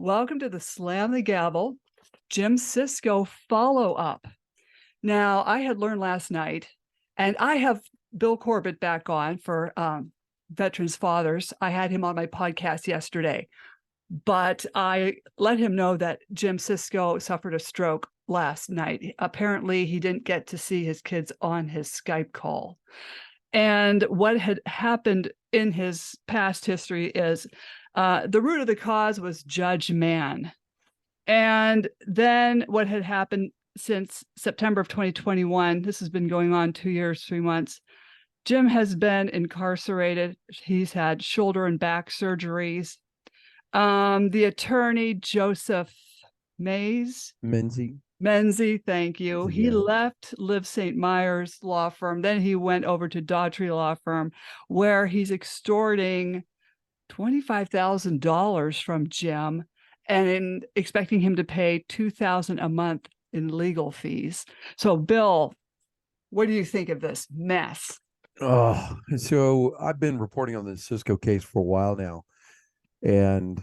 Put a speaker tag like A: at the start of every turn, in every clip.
A: Welcome to the Slam the Gavel, Jim Sisco follow-up. Now, I had learned last night, and I have Bill Corbitt back on for Veterans Fathers. I had him on my podcast yesterday, but I let him know that Jim Sisco suffered a stroke last night. Apparently, he didn't get to see his kids on his Skype call. And what had happened in his past history is the root of the cause was Judge Mann. And then what had happened since September of 2021, this has been going on 2 years, 3 months. Jim has been incarcerated. He's had shoulder and back surgeries. The attorney, Joseph Menzie, thank you.
B: Yeah.
A: He left Liv St. Myers law firm. Then he went over to Daughtry law firm, where he's extorting $25,000 from Jim and expecting him to pay $2,000 a month in legal fees. So, Bill, what do you think of this mess?
B: Oh, so I've been reporting on the Sisco case for a while now, and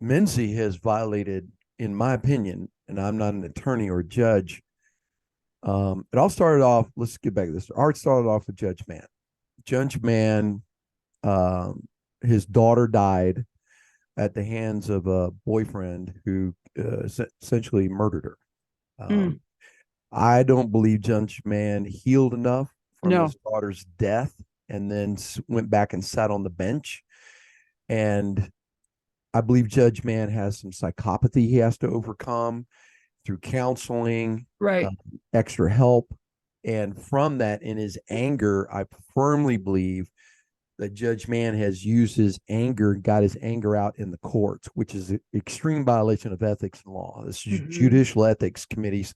B: Menzie has violated, in my opinion, and I'm not an attorney or a judge. It all started off, let's get back to this. Art started off with Judge Mann. Judge Mann, his daughter died at the hands of a boyfriend who essentially murdered her. I don't believe Judge Mann healed enough from his daughter's death and then went back and sat on the bench. And I believe Judge Mann has some psychopathy he has to overcome through counseling,
A: right?
B: Extra help. And from that, in his anger, I firmly believe that Judge Mann has used his anger and got his anger out in the courts, which is an extreme violation of ethics and law. This judicial ethics committees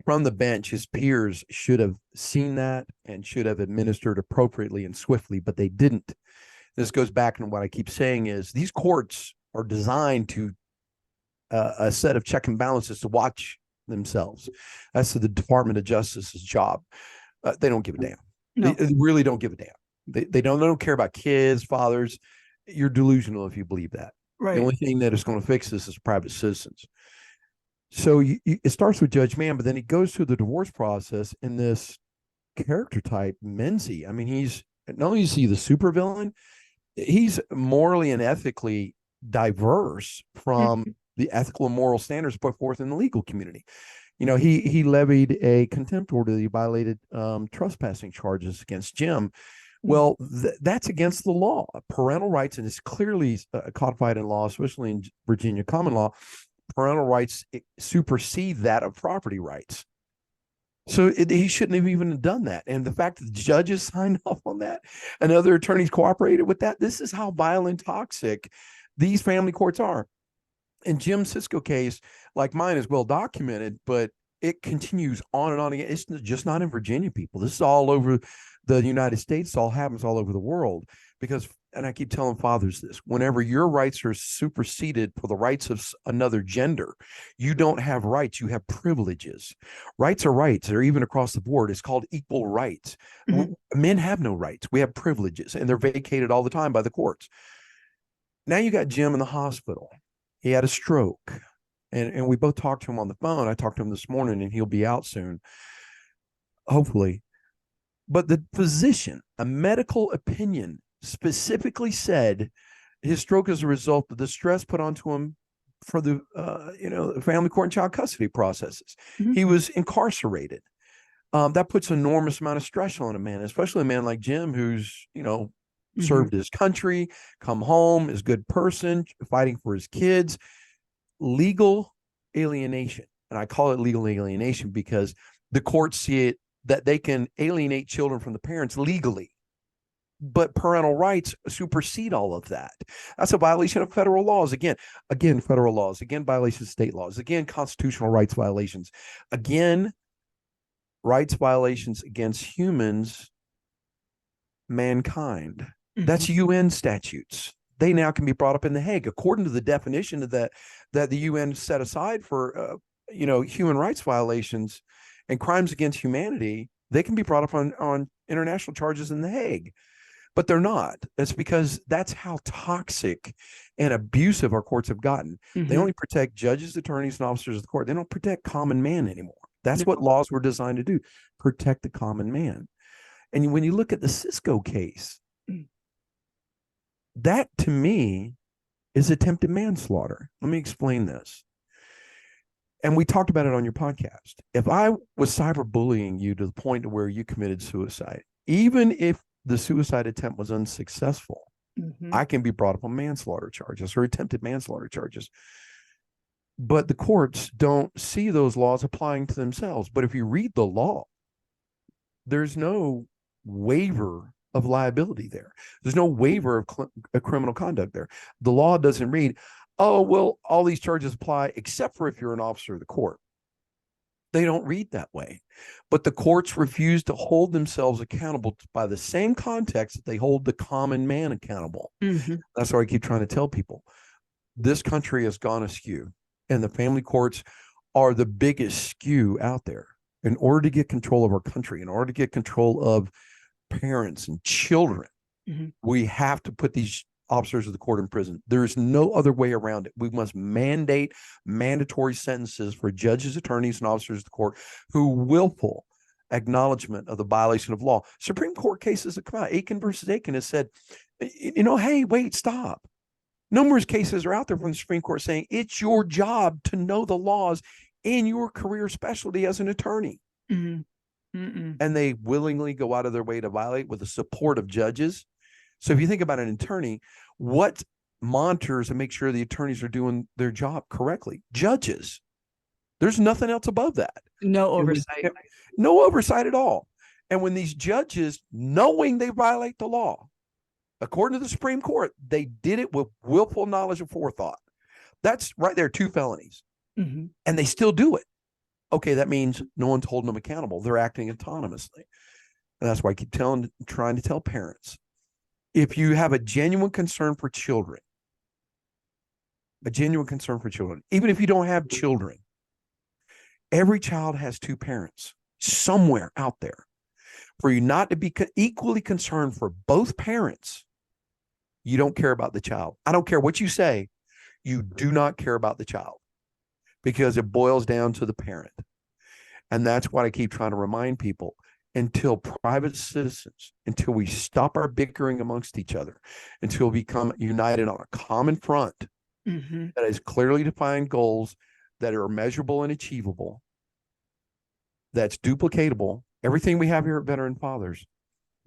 B: from the bench, his peers should have seen that and should have administered appropriately and swiftly, but they didn't. This goes back to what I keep saying is these courts are designed to a set of check and balances to watch themselves. That's the Department of Justice's job. They don't give a damn.
A: No.
B: They really don't give a damn. They don't care about kids, fathers. You're delusional if you believe that.
A: Right.
B: The only thing that is going to fix this is private citizens. So it starts with Judge Mann, but then he goes through the divorce process in this character type, Menzie. I mean, he's not only is he the supervillain, he's morally and ethically diverse from the ethical and moral standards put forth in the legal community. You know, he levied a contempt order that he violated trespassing charges against Jim. Well, that's against the law. Parental rights, and it's clearly codified in law, especially in Virginia common law, parental rights supersede that of property rights. So he shouldn't have even done that. And the fact that the judges signed off on that and other attorneys cooperated with that, this is how violent, toxic these family courts are. And Jim Sisco case, like mine, is well documented, but it continues on and on again. It's just not in Virginia, people. This is all over the United States. It all happens all over the world because, and I keep telling fathers this, whenever your rights are superseded for the rights of another gender, you don't have rights, you have privileges. Rights are rights. They're even across the board. It's called equal rights. Men have no rights. We have privileges, and they're vacated all the time by the courts. Now you got Jim in the hospital. He had a stroke, and we both talked to him on the phone. I talked to him this morning, and he'll be out soon, hopefully. But the physician, a medical opinion, specifically said his stroke is a result of the stress put onto him for the family court and child custody processes. He was incarcerated. That puts an enormous amount of stress on a man, especially a man like Jim, who's served his country, come home, is a good person, fighting for his kids. Legal alienation, and I call it legal alienation because the courts see it that they can alienate children from the parents legally, but parental rights supersede all of that. That's a violation of federal laws. Again, federal laws, again, violations of state laws, again, constitutional rights violations, again, rights violations against humans, mankind. That's UN statutes. They now can be brought up in The Hague according to the definition of that the UN set aside for human rights violations and crimes against humanity. They can be brought up on international charges in The Hague. but they're not. That's because that's how toxic and abusive our courts have gotten. They only protect judges, attorneys, and officers of the court. They don't protect common man anymore. That's what laws were designed to do, protect the common man. And when you look at the Sisco case, that to me is attempted manslaughter. Let me explain this. And we talked about it on your podcast. If I was cyberbullying you to the point where you committed suicide, even if the suicide attempt was unsuccessful, I can be brought up on manslaughter charges or attempted manslaughter charges. But the courts don't see those laws applying to themselves. But if you read the law, there's no waiver of liability there. There's no waiver of criminal conduct there. The law doesn't read, oh, well, all these charges apply except for if you're an officer of the court. They don't read that way. But the courts refuse to hold themselves accountable by the same context that they hold the common man accountable. That's why I keep trying to tell people. This country has gone askew, and the family courts are the biggest skew out there. In order to get control of our country, in order to get control of parents and children, we have to put these officers of the court in prison. There is no other way around it. We must mandate mandatory sentences for judges, attorneys, and officers of the court who willful acknowledgement of the violation of law. Supreme Court cases that come out, Aiken versus Aiken has said, hey, wait, stop. Numerous cases are out there from the Supreme Court saying it's your job to know the laws in your career specialty as an attorney. And they willingly go out of their way to violate with the support of judges. So if you think about an attorney, what monitors and make sure the attorneys are doing their job correctly? Judges. There's nothing else above that.
A: No oversight.
B: No oversight at all. And when these judges, knowing they violate the law, according to the Supreme Court, they did it with willful knowledge and forethought. That's right there, 2 felonies. And they still do it. Okay, that means no one's holding them accountable. They're acting autonomously. And that's why I keep trying to tell parents, if you have a genuine concern for children, even if you don't have children, every child has 2 parents somewhere out there. For you not to be equally concerned for both parents, you don't care about the child. I don't care what you say. You do not care about the child because it boils down to the parent. And that's what I keep trying to remind people. Until private citizens, until we stop our bickering amongst each other, until we become united on a common front that has clearly defined goals that are measurable and achievable, that's duplicatable, everything we have here at Veteran Fathers,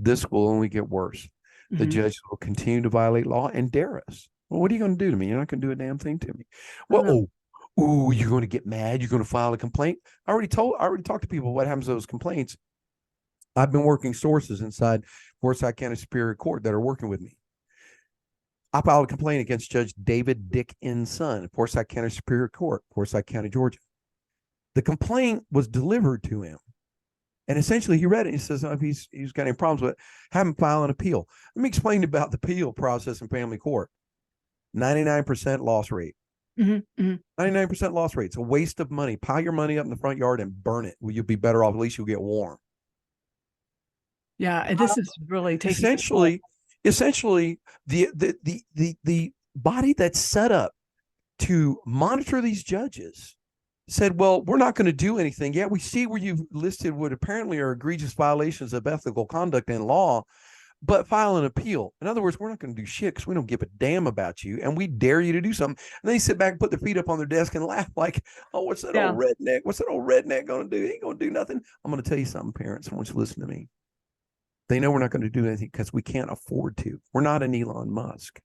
B: this will only get worse. The judges will continue to violate law and dare us. Well, what are you going to do to me? You're not going to do a damn thing to me. Well, you're going to get mad. You're going to file a complaint. I already talked to people what happens to those complaints. I've been working sources inside Forsyth County Superior Court that are working with me. I filed a complaint against Judge David Dick N. Son, Forsyth County Superior Court, Forsyth County, Georgia. The complaint was delivered to him. And essentially he read it. And he says, if he's got any problems with it, have him file an appeal. Let me explain about the appeal process in family court. 99% loss rate. 99% loss rate. It's a waste of money. Pile your money up in the front yard and burn it. Well, you'll be better off. At least you'll get warm.
A: Yeah, and this is really taking
B: essentially the body that's set up to monitor these judges said, well, we're not going to do anything. Yeah, we see where you've listed what apparently are egregious violations of ethical conduct and law, but file an appeal. In other words, we're not going to do shit because we don't give a damn about you, and we dare you to do something. And they sit back and put their feet up on their desk and laugh like, oh, what's that old redneck? What's that old redneck going to do? He ain't going to do nothing. I'm going to tell you something, parents. I want you to listen to me. They know we're not going to do anything because we can't afford to. We're not an Elon Musk.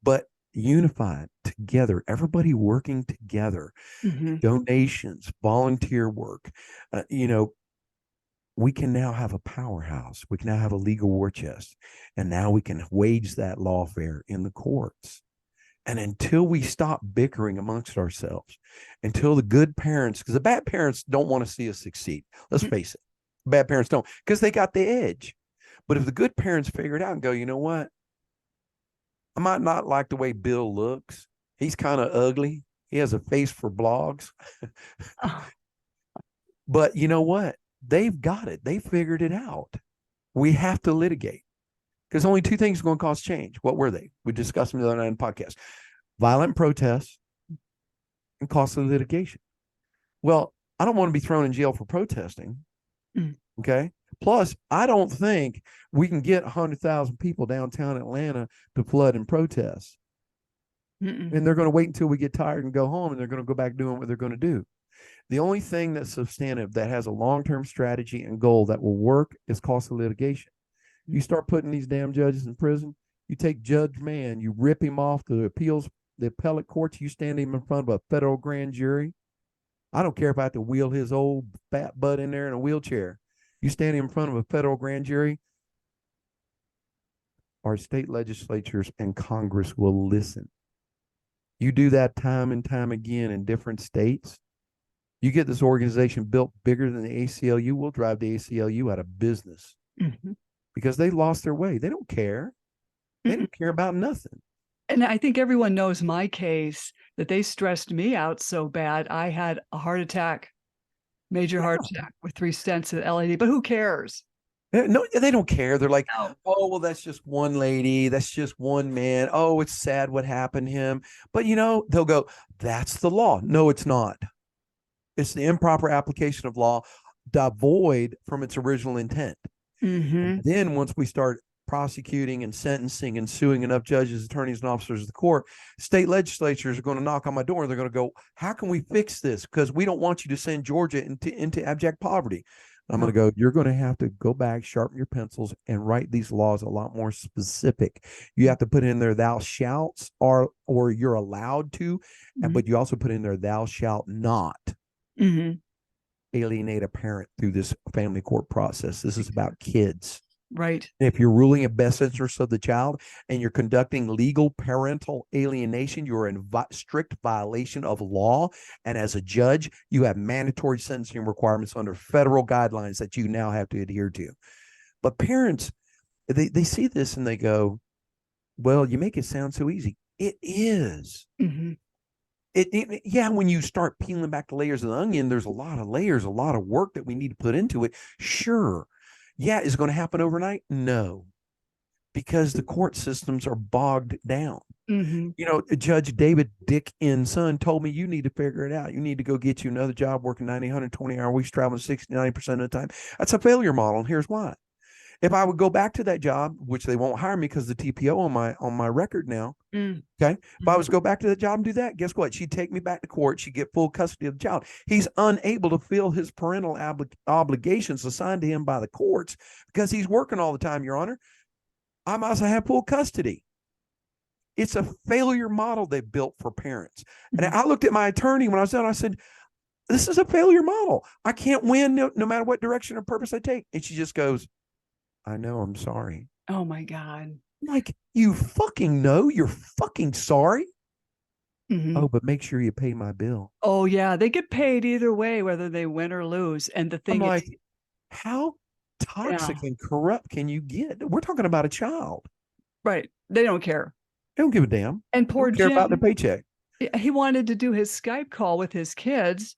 B: But unified together, everybody working together, donations, volunteer work, we can now have a powerhouse. We can now have a legal war chest. And now we can wage that lawfare in the courts. And until we stop bickering amongst ourselves, until the good parents, because the bad parents don't want to see us succeed. Let's face it. Bad parents don't, because they got the edge. But if the good parents figure it out and go, you know what? I might not like the way Bill looks. He's kind of ugly. He has a face for blogs. But you know what? They've got it. They figured it out. We have to litigate. because only two things are going to cause change. What were they? We discussed them the other night in the podcast: violent protests and costly litigation. Well, I don't want to be thrown in jail for protesting.
A: Mm.
B: Okay. Plus, I don't think we can get 100,000 people downtown Atlanta to flood and protest.
A: Mm-mm.
B: And they're going to wait until we get tired and go home, and they're going to go back doing what they're going to do. The only thing that's substantive, that has a long-term strategy and goal that will work, is costly litigation. You start putting these damn judges in prison, you take Judge Mann, you rip him off the appellate courts, you stand him in front of a federal grand jury. I don't care if I have to wheel his old fat butt in there in a wheelchair. You stand in front of a federal grand jury, our state legislatures and Congress will listen. You do that time and time again in different states, you get this organization built bigger than the ACLU, will drive the ACLU out of business because they lost their way. They don't care. They don't care about nothing.
A: And I think everyone knows my case, that they stressed me out so bad. I had a heart attack, major heart attack with 3 stents at LAD, but who cares?
B: No, they don't care. They're like,
A: No.
B: oh, well, that's just one lady. That's just one man. Oh, it's sad what happened to him. But, they'll go, that's the law. No, it's not. It's the improper application of law, devoid from its original intent. And then once we start prosecuting and sentencing and suing enough judges, attorneys, and officers of the court, state legislatures are going to knock on my door. They're going to go, how can we fix this? Because we don't want you to send Georgia into abject poverty. I'm going to go, you're going to have to go back, sharpen your pencils, and write these laws a lot more specific. You have to put in there thou shalt or you're allowed to, but you also put in there thou shalt not alienate a parent through this family court process. This is about kids.
A: Right.
B: And if you're ruling in best interest of the child and you're conducting legal parental alienation, you're in strict violation of law. And as a judge, you have mandatory sentencing requirements under federal guidelines that you now have to adhere to. But parents, they see this and they go, well, you make it sound so easy. It is. Yeah, when you start peeling back the layers of the onion, there's a lot of layers, a lot of work that we need to put into it. Sure. Yeah, is it going to happen overnight? No, because the court systems are bogged down. Judge David Dick N. Son told me, you need to figure it out. You need to go get you another job working 90, 120-hour weeks, traveling 60, 90% of the time. That's a failure model, and here's why. If I would go back to that job, which they won't hire me because the TPO on my record now, okay? If I was to go back to that job and do that, guess what? She'd take me back to court. She'd get full custody of the child. He's unable to fill his parental obligations assigned to him by the courts because he's working all the time, Your Honor. I must have full custody. It's a failure model they built for parents. And I looked at my attorney when I was done. I said, this is a failure model. I can't win no matter what direction or purpose I take. And she just goes, I know, I'm sorry.
A: Oh my God.
B: Like, you fucking know you're fucking sorry. Oh, but make sure you pay my bill.
A: Oh yeah. They get paid either way, whether they win or lose. And the thing
B: I'm
A: is,
B: like, how toxic and corrupt can you get? We're talking about a child.
A: Right. They don't care.
B: They don't give a damn.
A: And poor
B: They don't care
A: Jim,
B: about their paycheck.
A: he wanted to do his Skype call with his kids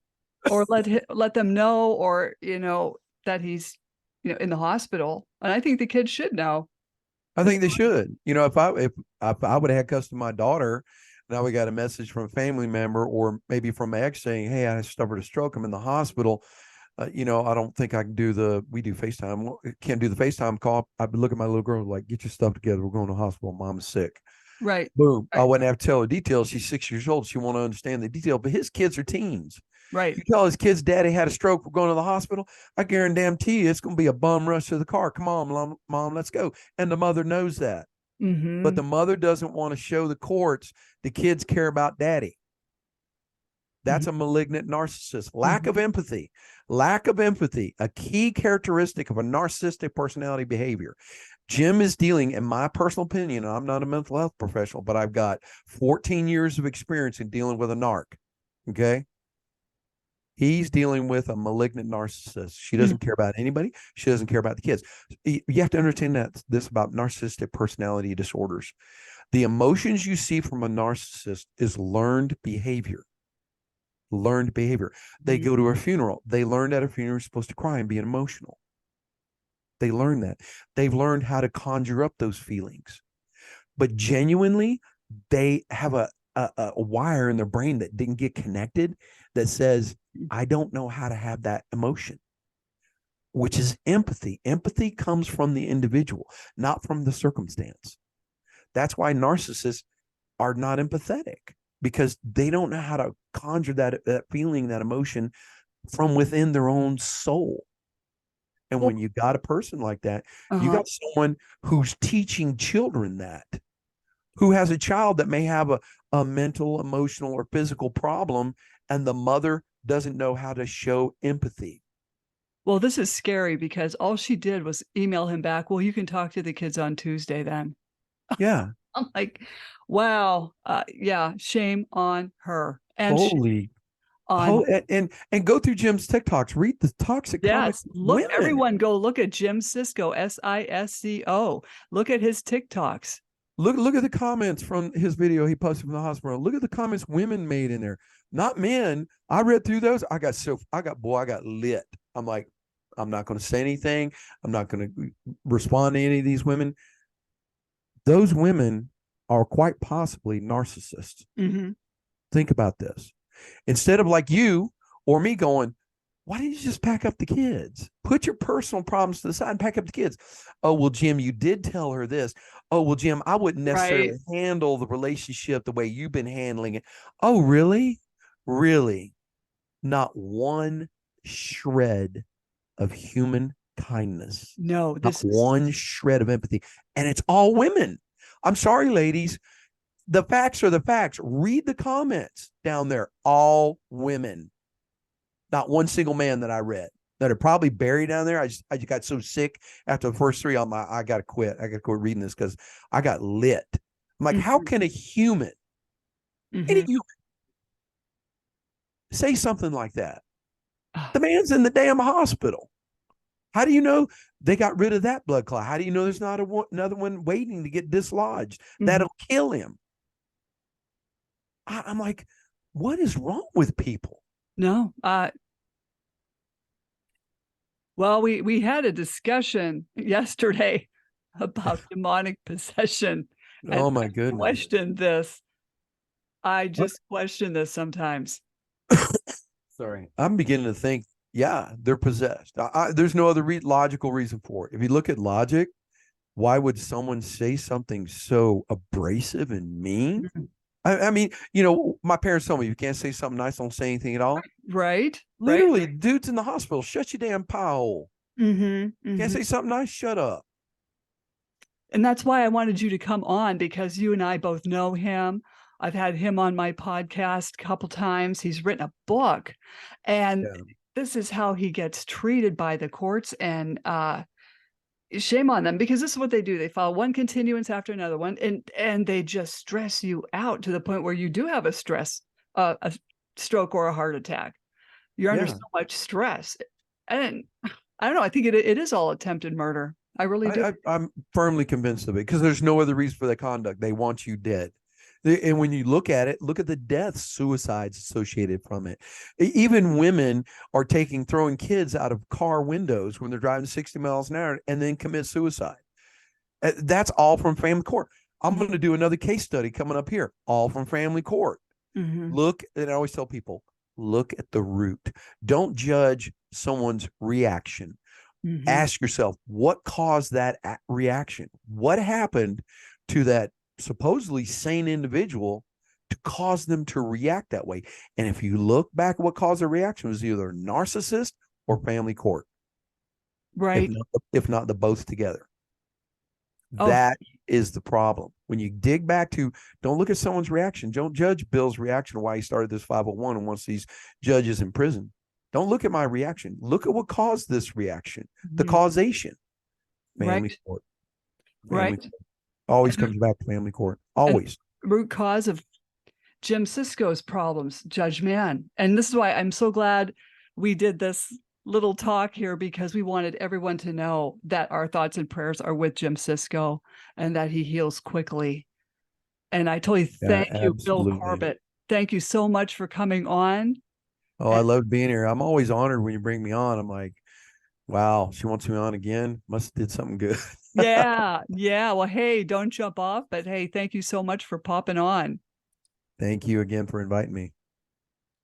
A: or let them know, or, that he's, in the hospital. And I think the kids should know.
B: I think they should. If I would have had custody of my daughter, now we got a message from a family member or maybe from my ex saying, hey, I suffered a stroke. I'm in the hospital. I don't think I can we do FaceTime. Can't do the FaceTime call. I'd be looking at my little girl like, get your stuff together. We're going to the hospital. Mom's sick.
A: Right.
B: Boom.
A: Right.
B: I wouldn't have to tell her details. She's 6 years old. She won't understand the detail, but his kids are teens.
A: Right.
B: You tell his kids, daddy had a stroke, we're going to the hospital. I guarantee you it's going to be a bum rush to the car. Come on, mom, let's go. And the mother knows that. But the mother doesn't want to show the courts the kids care about daddy. That's a malignant narcissist. Lack of empathy, a key characteristic of a narcissistic personality behavior. Jim is dealing, in my personal opinion, I'm not a mental health professional, but I've got 14 years of experience in dealing with a narc. Okay. He's dealing with a malignant narcissist. She doesn't care about anybody. She doesn't care about the kids. You have to understand this about narcissistic personality disorders. The emotions you see from a narcissist is learned behavior. They go to a funeral. They learned at a funeral you're supposed to cry and be emotional. They learn that. They've learned how to conjure up those feelings. But genuinely, they have a wire in their brain that didn't get connected that says, I don't know how to have that emotion, which is empathy. Empathy comes from the individual, not from the circumstance. That's why narcissists are not empathetic, because they don't know how to conjure that feeling, that emotion from within their own soul. And when you got a person like that, you got someone who's teaching children that, who has a child that may have a mental, emotional, or physical problem, and the mother doesn't know how to show empathy.
A: Well, this is scary because all she did was email him back, well, you can talk to the kids on Tuesday then.
B: Yeah.
A: I'm like, wow. Yeah, shame on her. And
B: Holy. And go through Jim's TikToks, read the toxic comments.
A: Look,
B: Women.
A: everyone go look at Jim Sisco, Sisco. Look at his TikToks.
B: Look at the comments from his video he posted from the hospital. Look at the comments women made in there, not men. I read through those. I got lit. I'm like, I'm not going to say anything. I'm not going to respond to any of these women. Those women are quite possibly narcissists.
A: Mm-hmm.
B: Think about this. Instead of like you or me going, why didn't you just pack up the kids? Put your personal problems to the side and pack up the kids. Oh, well, Jim, you did tell her this. Oh, well, Jim, I wouldn't necessarily handle the relationship the way you've been handling it. Oh, really? Really? Not one shred of human kindness.
A: No,
B: not one shred of empathy. And it's all women. I'm sorry, ladies. The facts are the facts. Read the comments down there. All women. Not one single man that I read that are probably buried down there. I just got so sick after the first three. I got to quit. I got to quit reading this because I got lit. I'm like, how can a human, any human, say something like that? The man's in the damn hospital. How do you know they got rid of that blood clot? How do you know there's not another one waiting to get dislodged? That'll kill him. I'm like, what is wrong with people?
A: No. Well, we had a discussion yesterday about demonic possession.
B: Oh my goodness.
A: Questioned this. I just question this sometimes.
B: Sorry. I'm beginning to think, yeah, they're possessed. There's no other logical reason for it. If you look at logic, why would someone say something so abrasive and mean? I mean, my parents told me, you can't say something nice, don't say anything at all.
A: Right.
B: Literally, dude's in the hospital. Shut your damn pie hole. Can't say something nice, shut up.
A: And that's why I wanted you to come on, because you and I both know him. I've had him on my podcast a couple times. He's written a book, and this is how he gets treated by the courts, and shame on them, because this is what they do. They file one continuance after another one, and they just stress you out to the point where you do have a stroke or a heart attack. You're under so much stress. And I don't know, I think it is all attempted murder. I really do.
B: I'm firmly convinced of it, because there's no other reason for the conduct. They want you dead. And when you look at it, look at the deaths, suicides associated from it. Even women are throwing kids out of car windows when they're driving 60 miles an hour and then commit suicide. That's all from family court. I'm going to do another case study coming up here, all from family court. Look, and I always tell people, look at the root. Don't judge someone's reaction. Ask yourself, what caused that reaction? What happened to that supposedly sane individual to cause them to react that way? And if you look back at what caused the reaction, it was either narcissist or family court.
A: Right.
B: If not the both together. That is the problem. When you dig back to, don't look at someone's reaction. Don't judge Bill's reaction why he started this 501 and wants these judges in prison. Don't look at my reaction. Look at what caused this reaction, the causation. Family court. Family court. Always comes back to family court. Always.
A: Root cause of Jim Sisco's problems, Judge Mann. And this is why I'm so glad we did this little talk here, because we wanted everyone to know that our thoughts and prayers are with Jim Sisco and that he heals quickly. And I totally thank you, Bill Corbitt. Thank you so much for coming on.
B: Oh, I love being here. I'm always honored when you bring me on. I'm like, Wow, she wants me on again. Must have did something good.
A: Yeah. Yeah. Well, hey, don't jump off, but hey, thank you so much for popping on.
B: Thank you again for inviting me.